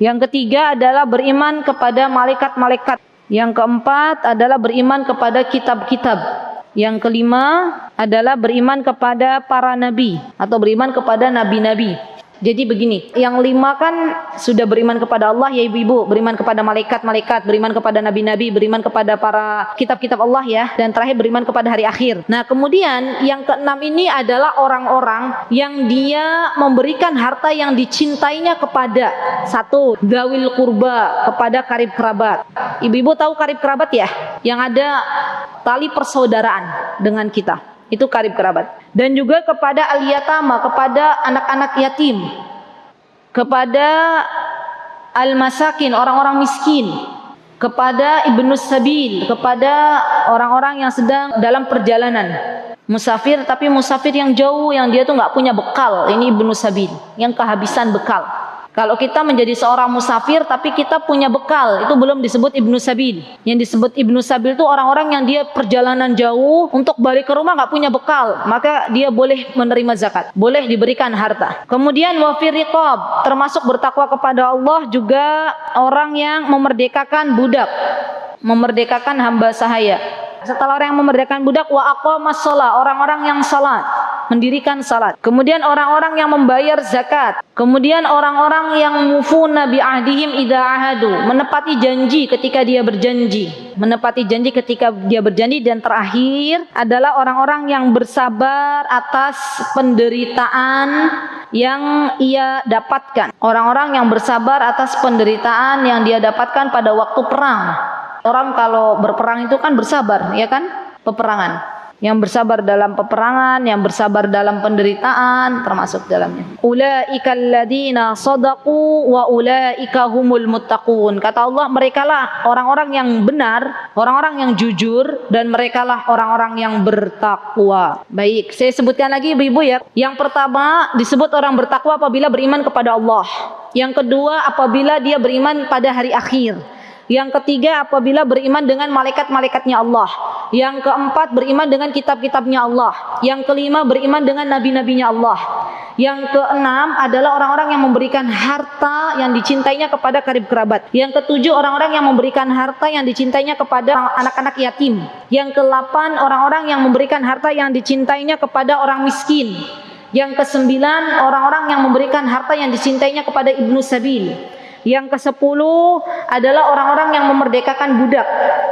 Yang ketiga adalah beriman kepada malaikat-malaikat. Yang keempat adalah beriman kepada kitab-kitab. Yang kelima adalah beriman kepada para nabi atau beriman kepada nabi-nabi. Jadi begini, yang lima kan sudah beriman kepada Allah ya ibu-ibu, beriman kepada malaikat-malaikat, beriman kepada nabi-nabi, beriman kepada para kitab-kitab Allah ya, dan terakhir beriman kepada hari akhir. Nah kemudian yang keenam ini adalah orang-orang yang dia memberikan harta yang dicintainya kepada satu, dawil kurba, kepada karib kerabat. Ibu-ibu tahu karib kerabat ya? Yang ada tali persaudaraan dengan kita. Itu karib kerabat. Dan juga kepada al-yatama, kepada anak-anak yatim, kepada al-masakin, orang-orang miskin, kepada ibnus sabil, kepada orang-orang yang sedang dalam perjalanan musafir, tapi musafir yang jauh, yang dia tuh nggak punya bekal. Ini ibnus sabil, yang kehabisan bekal. Kalau kita menjadi seorang musafir tapi kita punya bekal, itu belum disebut ibnu sabil. Yang disebut ibnu sabil itu orang-orang yang dia perjalanan jauh, untuk balik ke rumah nggak punya bekal, maka dia boleh menerima zakat, boleh diberikan harta. Kemudian wafir riqab, termasuk bertakwa kepada Allah juga orang yang memerdekakan budak, memerdekakan hamba sahaya. Setelah orang yang memerdekakan budak, wa aqamas shalah, orang-orang yang salat, mendirikan salat. Kemudian orang-orang yang membayar zakat. Kemudian orang-orang yang mufuna bi ahdihim idza ahadu, menepati janji ketika dia berjanji. Menepati janji ketika dia berjanji. Dan terakhir adalah orang-orang yang bersabar atas penderitaan yang ia dapatkan. Orang-orang yang bersabar atas penderitaan yang dia dapatkan pada waktu perang. Orang kalau berperang itu kan bersabar, ya kan? Peperangan. Yang bersabar dalam peperangan, yang bersabar dalam penderitaan, termasuk dalamnya. Ulaika alladzina shadaqu wa ulaika humul muttaqun. Kata Allah, merekalah orang-orang yang benar, orang-orang yang jujur, dan merekalah orang-orang yang bertakwa. Baik, saya sebutkan lagi ibu-ibu ya. Yang pertama disebut orang bertakwa apabila beriman kepada Allah. Yang kedua apabila dia beriman pada hari akhir. Yang ketiga apabila beriman dengan malaikat-malaikatnya Allah. Yang keempat beriman dengan kitab-kitabnya Allah. Yang kelima beriman dengan nabi-nabinya Allah. Yang keenam adalah orang-orang yang memberikan harta yang dicintainya kepada karib kerabat. Yang ketujuh, orang-orang yang memberikan harta yang dicintainya kepada anak-anak yatim. Yang kedelapan, orang-orang yang memberikan harta yang dicintainya kepada orang miskin. Yang kesembilan, orang-orang yang memberikan harta yang dicintainya kepada ibnu sabil. Yang ke-10 adalah orang-orang yang memerdekakan budak.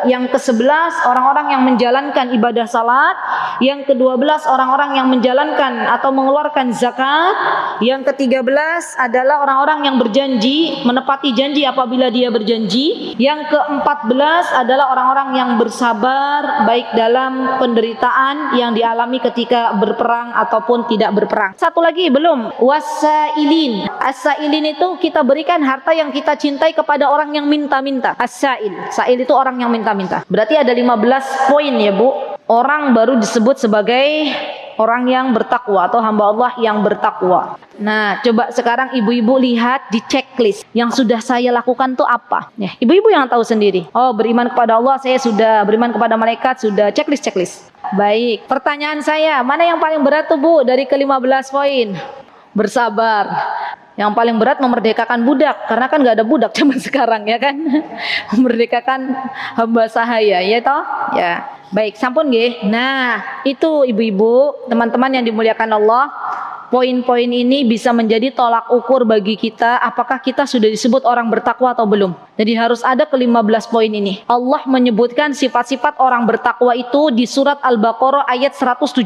Yang ke-11 orang-orang yang menjalankan ibadah salat. Yang ke-12 orang-orang yang menjalankan atau mengeluarkan zakat. Yang ke-13 adalah orang-orang yang berjanji, menepati janji apabila dia berjanji. Yang ke-14 adalah orang-orang yang bersabar baik dalam penderitaan yang dialami ketika berperang ataupun tidak berperang. Satu lagi belum, wasailin. As-sailin itu kita berikan harta yang kita cintai kepada orang yang minta-minta. As-sail. Sail itu orang yang minta-minta. Berarti ada 15 poin ya Bu. Orang baru disebut sebagai orang yang bertakwa atau hamba Allah yang bertakwa. Nah, coba sekarang ibu-ibu lihat di checklist yang sudah saya lakukan tuh apa? Ya, ibu-ibu yang tahu sendiri. Oh, beriman kepada Allah saya sudah, beriman kepada malaikat sudah, checklist. Baik, pertanyaan saya, mana yang paling berat tuh Bu dari ke-15 poin? Bersabar. Yang paling berat memerdekakan budak, karena kan nggak ada budak zaman sekarang ya kan. Memerdekakan hamba sahaya ya toh? Ya. Baik, sampun nggih. Nah, itu ibu-ibu, teman-teman yang dimuliakan Allah, poin-poin ini bisa menjadi tolak ukur bagi kita apakah kita sudah disebut orang bertakwa atau belum. Jadi harus ada ke-15 poin ini. Allah menyebutkan sifat-sifat orang bertakwa itu di surat Al-Baqarah ayat 177.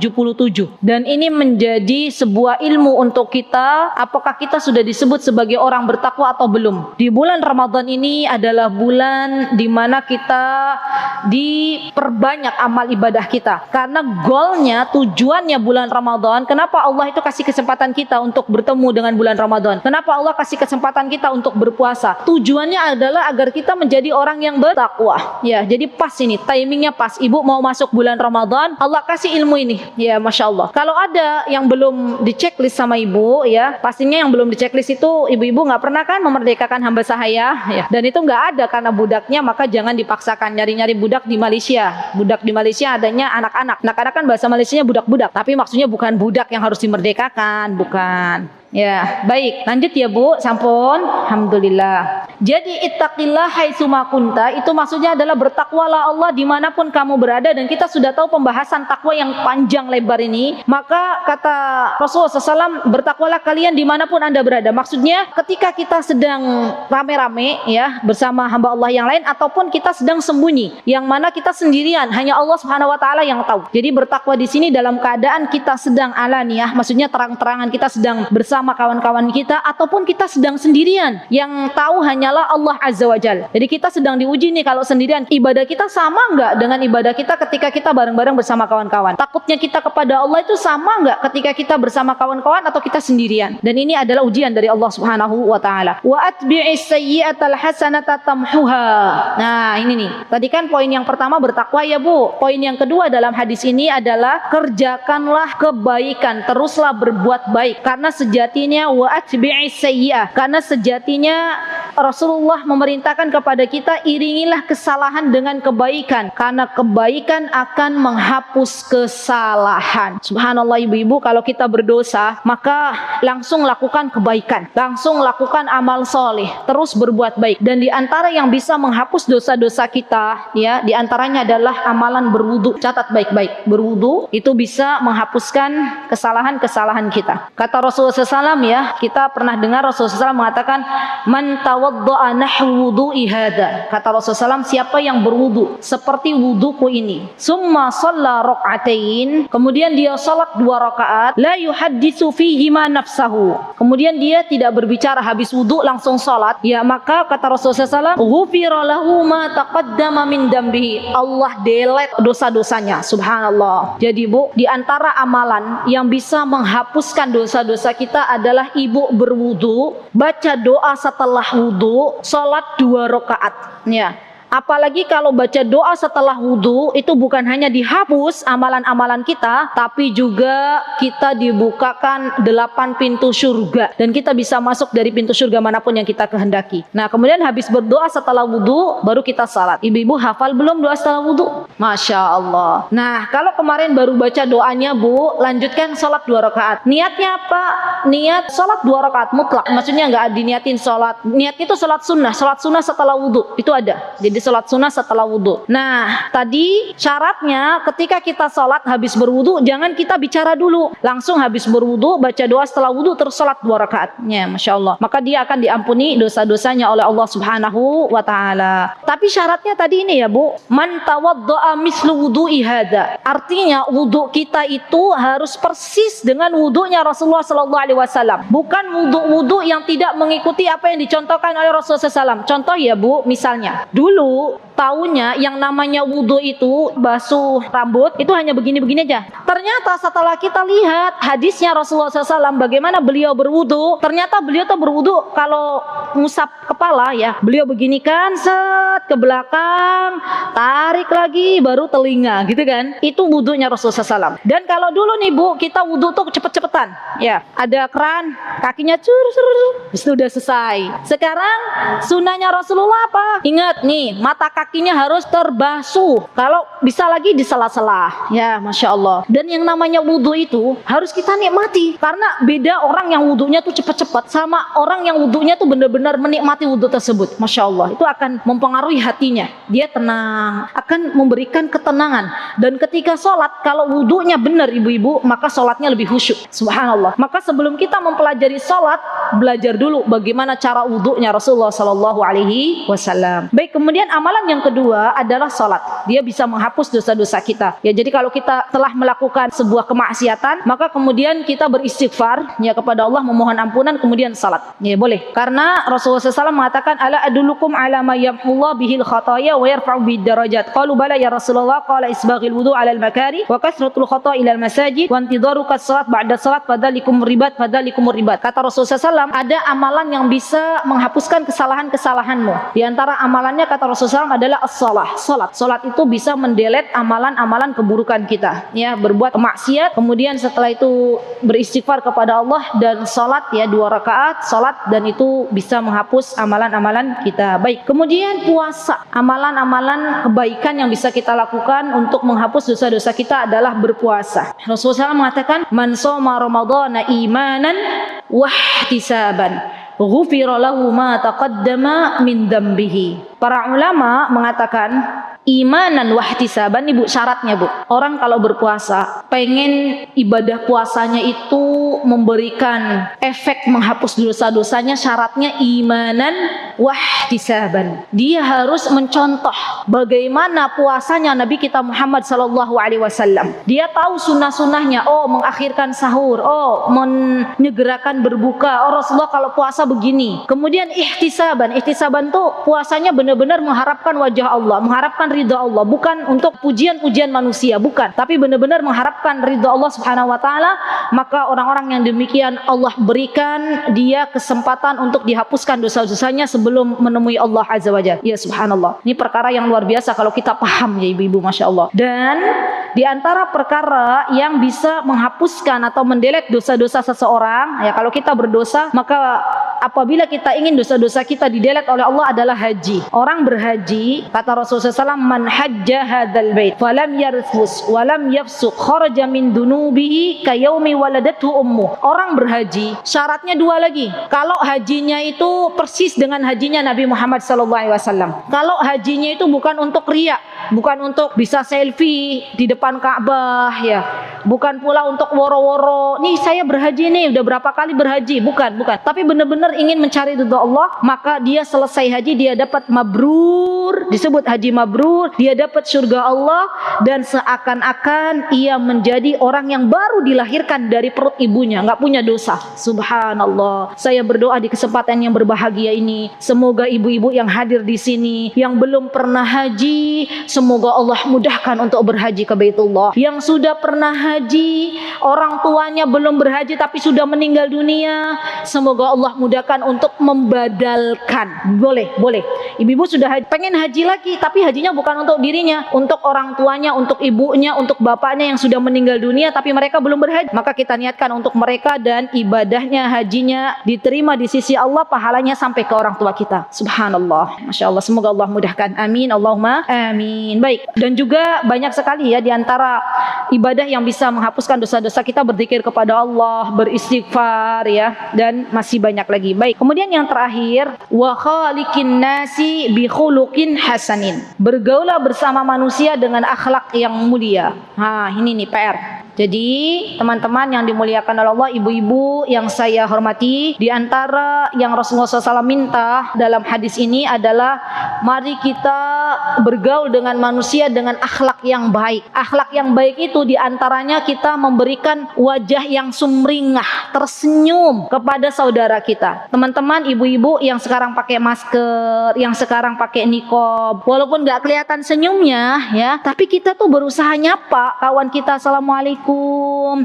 Dan ini menjadi sebuah ilmu untuk kita apakah kita sudah disebut sebagai orang bertakwa atau belum. Di bulan Ramadan ini adalah bulan di mana kita diperbanyak amal ibadah kita. Karena goalnya, tujuannya bulan Ramadan, kenapa Allah itu kasih kesempatan kita untuk bertemu dengan bulan Ramadan? Kenapa Allah kasih kesempatan kita untuk berpuasa? Tujuannya adalah agar kita menjadi orang yang bertakwa. Ya, jadi pas ini, timingnya pas. Ibu mau masuk bulan Ramadan, Allah kasih ilmu ini. Ya, Masya Allah. Kalau ada yang belum di checklist sama ibu, ya, pastinya yang belum di checklist itu, ibu-ibu nggak pernah kan memerdekakan hamba sahaya, ya. Dan itu nggak ada karena budaknya, maka jangan dipaksakan nyari-nyari budak di Malaysia. Budak di Malaysia adanya anak-anak. Anak-anak kan bahasa Malaysianya budak-budak, tapi maksudnya bukan budak yang harus dimerdekakan, bukan. Ya, baik. Lanjut ya Bu, sampun. Alhamdulillah. Jadi ittaqillah haitsuma kunta, itu maksudnya adalah bertakwalah Allah dimanapun kamu berada. Dan kita sudah tahu pembahasan takwa yang panjang lebar ini. Maka kata Rasulullah SAW, bertakwalah kalian dimanapun Anda berada. Maksudnya ketika kita sedang rame-rame ya bersama hamba Allah yang lain, ataupun kita sedang sembunyi, yang mana kita sendirian, hanya Allah Subhanahu Wa Taala yang tahu. Jadi bertakwa di sini dalam keadaan kita sedang alaniyah, maksudnya terang-terangan kita sedang bersama kawan-kawan kita, ataupun kita sedang sendirian, yang tahu hanyalah Allah Azza wa Jalla. Jadi kita sedang diuji nih, kalau sendirian ibadah kita sama nggak dengan ibadah kita ketika kita bareng-bareng bersama kawan-kawan? Takutnya kita kepada Allah itu sama nggak ketika kita bersama kawan-kawan atau kita sendirian? Dan ini adalah ujian dari Allah Subhanahu wa Ta'ala. Wa atbi'is sayyi'atal hasanata tamhuha. Nah, ini nih. Tadi kan poin yang pertama bertakwa ya Bu. Poin yang kedua dalam hadis ini adalah kerjakanlah kebaikan, teruslah berbuat baik, karena sejatinya wa atbi'is sayyi'ah, karena sejatinya Rasulullah memerintahkan kepada kita, iringilah kesalahan dengan kebaikan, karena kebaikan akan menghapus kesalahan. Subhanallah ibu-ibu, kalau kita berdosa maka langsung lakukan kebaikan, langsung lakukan amal soleh, terus berbuat baik. Dan di antara yang bisa menghapus dosa-dosa kita ya, di antaranya adalah amalan berwudu. Catat baik-baik, berwudu itu bisa menghapuskan kesalahan-kesalahan kita. Kata Rasulullah SAW ya, kita pernah dengar Rasulullah SAW mengatakan, man tawadda'a nahwu wudu'i hadza. Kata Rasulullah SAW, siapa yang berwudu seperti wuduku ini, summa shalla raka'atain, kemudian dia salat 2 rakaat, la yuhadditsu fihi ma nafsahu, kemudian dia tidak berbicara habis wudu langsung salat, ya maka kata Rasulullah SAW, ghufira lahu ma taqaddama min dambihi, Allah delete dosa-dosanya. Subhanallah. Jadi Bu, di antara amalan yang bisa menghapuskan dosa-dosa kita adalah ibu berwudu, baca doa setelah wudu, sholat 2 rakaat. Ya, Apalagi kalau baca doa setelah wudu, itu bukan hanya dihapus amalan-amalan kita, tapi juga kita dibukakan 8 pintu surga dan kita bisa masuk dari pintu surga manapun yang kita kehendaki. Nah, kemudian habis berdoa setelah wudu, baru kita salat. Ibu-ibu hafal belum doa setelah wudu? Masya Allah. Nah, kalau kemarin baru baca doanya, Bu, lanjutkan salat 2 rakaat. Niatnya apa? Niat salat 2 rakaat mutlak. Maksudnya nggak diniatin salat. Niatnya itu salat sunnah setelah wudu. Itu ada. Jadi salat sunnah setelah wudu. Nah, tadi syaratnya ketika kita salat habis berwudu, jangan kita bicara dulu. Langsung habis berwudu, baca doa setelah wudu, terus salat 2 rakaatnya. Masya Allah. Maka dia akan diampuni dosa-dosanya oleh Allah Subhanahu wa Ta'ala. Tapi syaratnya tadi ini ya, Bu, man tawadda'a mislu wudu'i hada. Artinya wudu kita itu harus persis dengan wudunya Rasulullah sallallahu alaihi wasallam. Bukan wudu-wudu yang tidak mengikuti apa yang dicontohkan oleh Rasulullah SAW. Contoh ya, Bu, misalnya dulu tahunya yang namanya wudu itu basuh rambut itu hanya begini-begini aja. Ternyata setelah kita lihat hadisnya Rasulullah SAW bagaimana beliau berwudu, ternyata beliau tuh berwudu kalau ngusap kepala ya, beliau beginikan, set ke belakang, tarik lagi, baru telinga gitu kan. Itu wudunya Rasulullah SAW. Dan kalau dulu nih, Bu, kita wudu tuh cepet-cepetan ya, ada keran, kakinya sudah selesai. Sekarang sunahnya Rasulullah apa? Ingat nih, mata kakinya harus terbasuh. Kalau bisa lagi di sela-sela. Ya, Masya Allah. Dan yang namanya wudu itu harus kita nikmati. Karena beda orang yang wudunya tuh cepet-cepet sama orang yang wudunya tuh benar-benar menikmati wudu tersebut. Masya Allah. Itu akan mempengaruhi hatinya. Dia tenang. Akan memberikan ketenangan. Dan ketika sholat, kalau wudunya benar ibu-ibu, maka sholatnya lebih khusyuk. Subhanallah. Maka sebelum kita mempelajari sholat, belajar dulu bagaimana cara wudunya Rasulullah Sallallahu Alaihi Wasallam. Baik, kemudian amalan yang kedua adalah salat. Dia bisa menghapus dosa-dosa kita. Ya, jadi kalau kita telah melakukan sebuah kemaksiatan, maka kemudian kita beristighfar ya kepada Allah, memohon ampunan, kemudian salat. Ya, boleh. Karena Rasulullah SAW mengatakan, ala adulukum ala ma yamhullah bihil khataya wa yarfa'u bid darajat. Qalu bala ya Rasulullah, qala isbaghil wudu ala al-makari wa kasratul khata' ila al-masajid wa intidaruka salat ba'da salat fadzalikum ribat. Kata Rasulullah SAW, ada amalan yang bisa menghapuskan kesalahan-kesalahanmu. Di antara amalannya kata Rasulullah SAW adalah as-salah, salat. Salat itu bisa mendelet amalan-amalan keburukan kita. Ya, berbuat maksiat, kemudian setelah itu beristighfar kepada Allah dan salat ya 2 rakaat salat, dan itu bisa menghapus amalan-amalan kita. Baik, kemudian puasa. Amalan-amalan kebaikan yang bisa kita lakukan untuk menghapus dosa-dosa kita adalah berpuasa. Rasulullah SAW mengatakan, man shoma ramadhana imanan wahtisaban ghufira lahu ma taqaddama min dambihi. Para ulama mengatakan imanan wahtisaban, Ibu, syaratnya, Bu. Orang kalau berpuasa, pengen ibadah puasanya itu memberikan efek menghapus dosa-dosanya, syaratnya imanan wahtisaban. Dia harus mencontoh bagaimana puasanya Nabi kita Muhammad sallallahu alaihi wasallam. Dia tahu sunnah-sunnahnya, oh mengakhirkan sahur, oh menyegerakan berbuka, oh Rasulullah kalau puasa begini. Kemudian ihtisaban tuh puasanya benar-benar mengharapkan wajah Allah, mengharapkan ridha Allah, bukan untuk pujian-pujian manusia, bukan, tapi benar-benar mengharapkan ridha Allah Subhanahu wa taala. Maka orang-orang yang demikian Allah berikan dia kesempatan untuk dihapuskan dosa-dosanya sebelum menemui Allah Azza wa Jalla. Ya, subhanallah. Ini perkara yang luar biasa kalau kita paham ya ibu-ibu, Masya Allah. Dan di antara perkara yang bisa menghapuskan atau mendelet dosa-dosa seseorang, ya kalau kita berdosa, maka apabila kita ingin dosa-dosa kita didelet oleh Allah adalah haji. Orang berhaji, kata Rasulullah SAW, man hajja hadzal bait falam yarfus walam yafsuq kharaja min dunubihi kayaumi waladathu ummu. Orang berhaji syaratnya 2 lagi. Kalau hajinya itu persis dengan hajinya Nabi Muhammad SAW. Kalau hajinya itu bukan untuk riya, bukan untuk bisa selfie di depan Ka'bah ya, bukan pula untuk woro-woro, nih saya berhaji nih, udah berapa kali berhaji, bukan, tapi benar-benar ingin mencari ridha Allah, maka dia selesai haji, dia dapat mabrur, disebut haji mabrur, dia dapat surga Allah, dan seakan-akan ia menjadi orang yang baru dilahirkan dari perut ibunya, nggak punya dosa. Subhanallah. Saya berdoa di kesempatan yang berbahagia ini, semoga ibu-ibu yang hadir di sini yang belum pernah haji, semoga Allah mudahkan untuk berhaji ke Baitullah. Yang sudah pernah haji, orang tuanya belum berhaji tapi sudah meninggal dunia, semoga Allah mudahkan untuk membadalkan. Boleh. Ibu-ibu sudah pengen haji lagi, tapi hajinya bukan untuk dirinya, untuk orang tuanya, untuk ibunya, untuk bapaknya yang sudah meninggal dunia tapi mereka belum berhaji. Maka kita niatkan untuk mereka dan ibadahnya, hajinya diterima di sisi Allah, pahalanya sampai ke orang tua kita. Subhanallah, Masya Allah, semoga Allah mudahkan. Amin, Allahumma amin. Baik, dan juga banyak sekali ya di antara ibadah yang bisa menghapuskan dosa-dosa kita, berzikir kepada Allah, beristighfar ya, dan masih banyak lagi. Baik, kemudian yang terakhir, wa khaliqin nasi bi khuluqin hasanin. Bergaulah bersama manusia dengan akhlak yang mulia. Ini nih PR. Jadi teman-teman yang dimuliakan oleh Allah, ibu-ibu yang saya hormati, di antara yang Rasulullah SAW minta dalam hadis ini adalah mari kita bergaul dengan manusia dengan akhlak yang baik. Akhlak yang baik itu di antaranya kita memberikan wajah yang sumringah, tersenyum kepada saudara kita. Teman-teman ibu-ibu yang sekarang pakai masker, yang sekarang pakai niqab, walaupun nggak kelihatan senyumnya ya, tapi kita tuh berusaha nyapa kawan kita, assalamualaikum,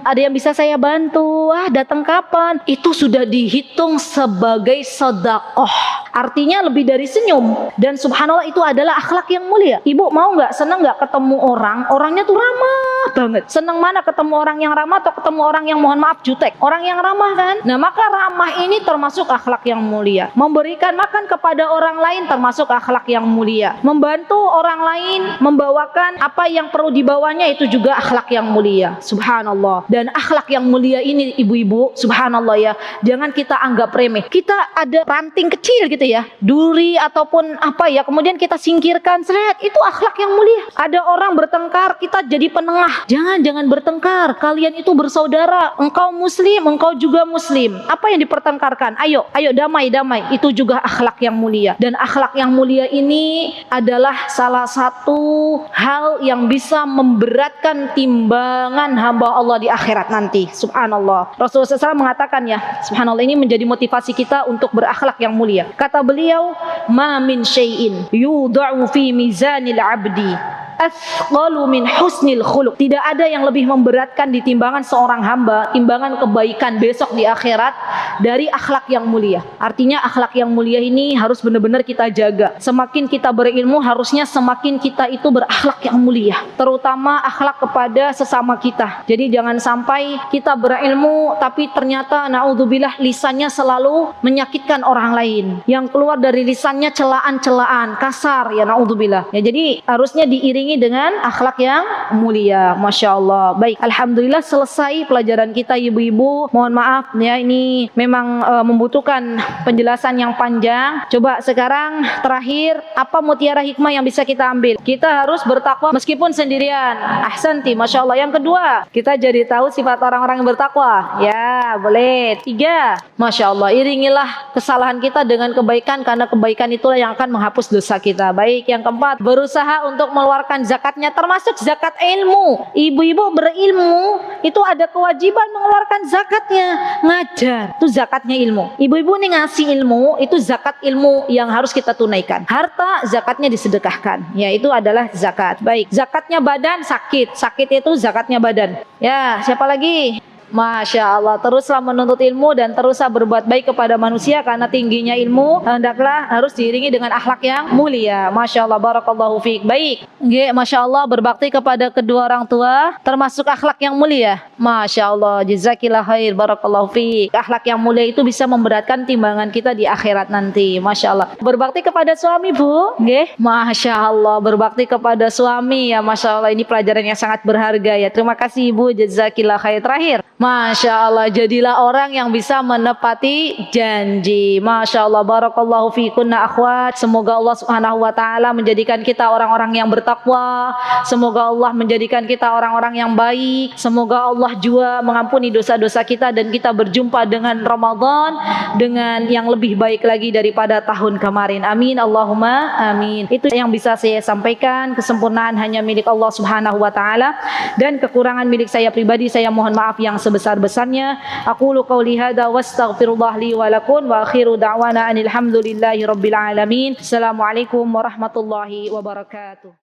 ada yang bisa saya bantu, datang kapan, itu sudah dihitung sebagai sedekah, artinya lebih dari senyum. Dan subhanallah itu adalah akhlak yang mulia. Ibu mau nggak, senang nggak ketemu orang, orangnya tuh ramah banget? Senang mana ketemu orang yang ramah atau ketemu orang yang mohon maaf jutek? Orang yang ramah kan? Nah maka ramah ini termasuk akhlak yang mulia. Memberikan makan kepada orang lain termasuk akhlak yang mulia. Membantu orang lain, membawakan apa yang perlu dibawanya, itu juga akhlak yang mulia. Subhanallah. Dan akhlak yang mulia ini ibu-ibu, subhanallah ya, jangan kita anggap remeh. Kita ada ranting kecil gitu ya, duri ataupun apa ya, kemudian kita singkirkan, seret, itu akhlak yang mulia. Ada orang bertengkar, kita jadi penengah. Jangan bertengkar, kalian itu bersaudara, engkau muslim, engkau juga muslim. Apa yang dipertengkarkan? Ayo damai, itu juga akhlak yang mulia. Dan akhlak yang mulia ini adalah salah satu hal yang bisa memberatkan timbangan hamba Allah di akhirat nanti. Subhanallah. Rasulullah SAW mengatakan ya, subhanallah, ini menjadi motivasi kita untuk berakhlak yang mulia. Kata beliau, ma min syai'in yudha'u fi mizanil abdi asqalu min husnil khuluq. Tidak ada yang lebih memberatkan di timbangan seorang hamba, timbangan kebaikan besok di akhirat, dari akhlak yang mulia. Artinya akhlak yang mulia ini harus benar-benar kita jaga. Semakin kita berilmu, harusnya semakin kita itu berakhlak yang mulia, terutama akhlak kepada sesama kita. Jadi jangan sampai kita berilmu tapi ternyata naudzubillah lisannya selalu menyakitkan orang lain. Yang keluar dari lisannya celaan-celaan, kasar ya, naudzubillah. Ya, jadi harusnya diiringi dengan akhlak yang mulia. Masya Allah. Baik, alhamdulillah selesai pelajaran kita ibu-ibu. Mohon maaf ya, ini memang membutuhkan penjelasan yang panjang. Coba sekarang terakhir, apa mutiara hikmah yang bisa kita ambil? Kita harus bertakwa meskipun sendirian. Ahsanti, Masya Allah. Yang kedua, kita jadi tahu sifat orang-orang yang bertakwa. Ya, boleh. 3, Masya Allah, iringilah kesalahan kita dengan kebaikan, karena kebaikan itulah yang akan menghapus dosa kita. Baik, yang keempat, berusaha untuk mengeluarkan zakatnya, termasuk zakat ilmu. Ibu-ibu berilmu itu ada kewajiban mengeluarkan zakatnya. Ngajar itu zakatnya ilmu. Ibu-ibu nih ngasih ilmu, itu zakat ilmu yang harus kita tunaikan. Harta zakatnya disedekahkan, ya itu adalah zakat. Baik, zakatnya badan, sakit itu zakatnya badan. Ya, siapa lagi? Masya Allah, teruslah menuntut ilmu dan teruslah berbuat baik kepada manusia, karena tingginya ilmu hendaklah harus diiringi dengan akhlak yang mulia. Masya Allah, barakallahu fiik. Baik, Masya Allah, berbakti kepada kedua orang tua termasuk akhlak yang mulia. Masya Allah, jazakillah khair, barakallahu fiik. Akhlak yang mulia itu bisa memberatkan timbangan kita di akhirat nanti. Masya Allah. Berbakti kepada suami, Bu. Masya Allah, berbakti kepada suami ya, Masya Allah, ini pelajaran yang sangat berharga ya. Terima kasih Ibu, jazakillah khair. Terakhir, Masya Allah, jadilah orang yang bisa menepati janji. Masya Allah, barakallahu fikunna akhwat. Semoga Allah subhanahu wa ta'ala menjadikan kita orang-orang yang bertakwa. Semoga Allah menjadikan kita orang-orang yang baik. Semoga Allah juga mengampuni dosa-dosa kita dan kita berjumpa dengan Ramadan dengan yang lebih baik lagi daripada tahun kemarin. Amin, Allahumma amin. Itu yang bisa saya sampaikan. Kesempurnaan hanya milik Allah subhanahu wa ta'ala, dan kekurangan milik saya pribadi, saya mohon maaf yang sebesar-besarnya. Aqulu qauli hadza wastaghfirullah li wa lakum wa akhiru da'wana anil hamdulillahi rabbil alamin. Assalamualaikum warahmatullahi wabarakatuh.